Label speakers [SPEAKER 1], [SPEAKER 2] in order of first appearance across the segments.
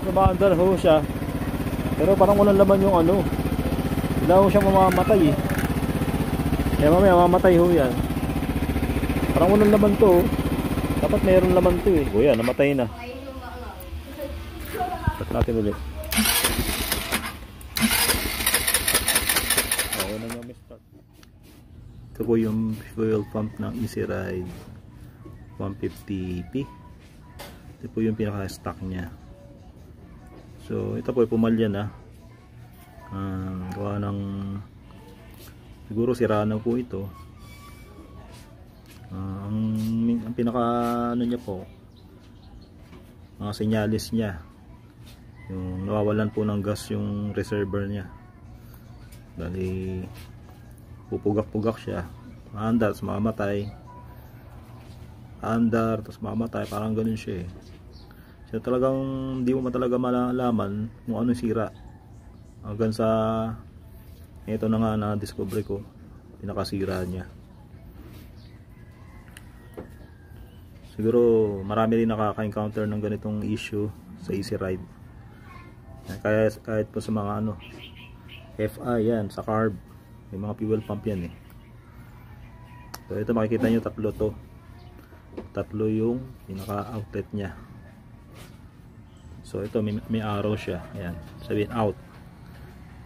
[SPEAKER 1] Mabaandar ho siya. Pero parang walang laman yung ano. Wala ho siya mamamatay eh. Kaya mamaya mamamatay ho yan. Parang walang laman to. Dapat mayroon laman to eh. O yan, namatay na. Tat natin ulit. Oo na nga, start. Ito po yung fuel pump ng Easy Ride 150p. Ito po yung pinaka-stock niya. So ito po pumalya na. Gawa ng siguro sira na po ito. Ang pinaka ano niya po, mga senyalis niya, yung nawawalan po ng gas yung reservoir niya. Dali pupugak-pugak siya. Maandar, tapos mamatay. Andar, tapos mamatay. Parang ganun siya eh. So talagang hindi mo talaga malalaman kung ano sira. Hanggang sa ito na nga na discover ko, pinakasira niya. Siguro marami rin nakaka-encounter ng ganitong issue sa Easy Ride. Kaya kahit po sa mga ano, FI yan, sa carb, may mga fuel pump yan eh. So ito makikita nyo tatlo to. Tatlo yung pinaka-outlet niya. So ito may arrow siya. Ayan, sabihin out.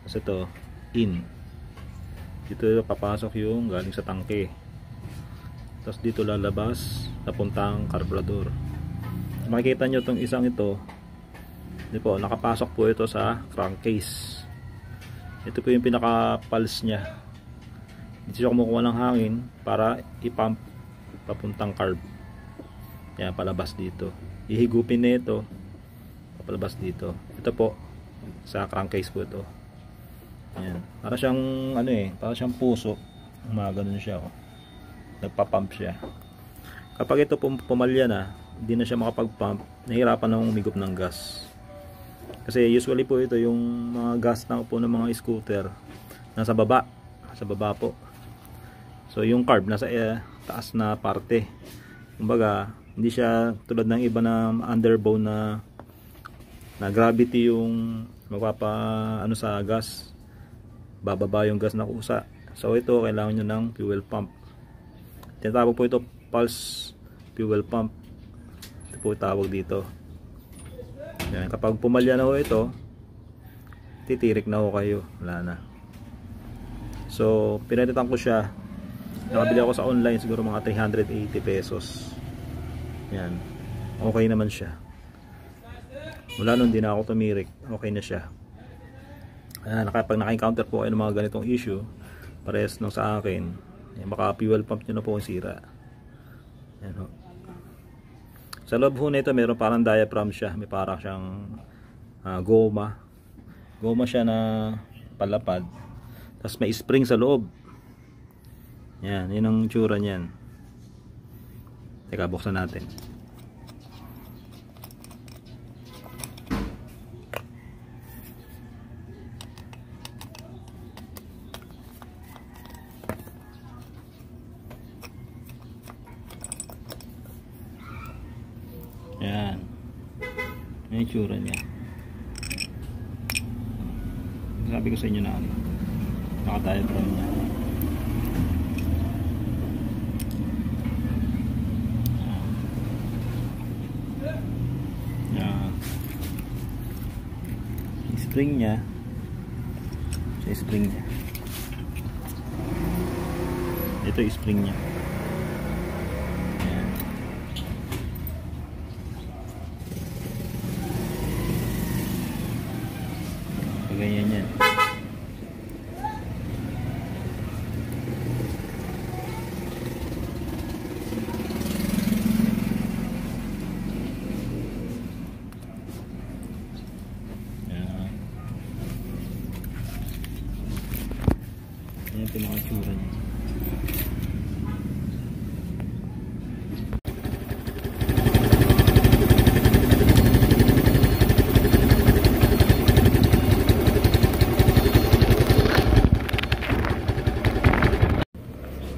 [SPEAKER 1] Tapos ito in. Dito papasok yung galing sa tangke. Tapos dito lalabas napuntang carburetor. Makikita nyo itong isang ito. Ito po, nakapasok po ito sa crankcase. Ito po yung pinaka-pulse nya. Dito siya kumukuha ng hangin para ipump papuntang carb. Yan, palabas dito. Ihigupin na ito, palabas dito. Ito po sa crankcase po ito. Ayan. Para siyang ano eh, para siyang puso. Ganun siya oh. Nagpa-pump siya. Kapag ito pumalya na, hindi na siya makapag-pump, nahihirapan na umigop ng gas. Kasi usually po ito yung mga gas na po ng mga scooter nasa baba, po. So yung carb nasa taas na parte. Kumbaga, hindi siya tulad ng iba na underbow na gravity yung magpapa ano sa gas, bababa yung gas na kusa. So ito kailangan nyo ng fuel pump. Tinatawag po ito pulse fuel pump. Ito po tawag dito. Yan, kapag pumalya na ho ito, titirik na ho kayo, wala na. So pinalitan ko siya, nakabili ako sa online, siguro mga 380 pesos. Yan, okay naman siya. Mula nun, di na ako tumirik. Okay na siya. Kapag naka-encounter po kayo ng mga ganitong issue, parehas nung sa akin, baka fuel pump nyo na po ang sira. Yan ho. Sa loob ho na ito, meron parang diaphragm siya. May parang siyang goma. Goma siya na palapad. Tapos may spring sa loob. Yan, yun ang tsura niyan. Teka, buksan natin. Yan. Yan yung tsura niya. Sabi ko sa inyo na ano, naka-diaphragm niya. Yan. Yung spring niya. Yung spring niya. Ito yung spring niya. Ganyan yan. Yan yung mga tsura niya.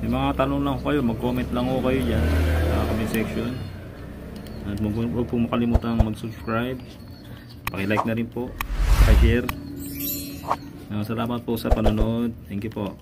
[SPEAKER 1] May mga tanong lang kayo, mag-comment lang ko kayo dyan sa comment section. At huwag po makalimutan mag-subscribe Paki-like na rin po, paki-share. Salamat po sa panonood. Thank you po.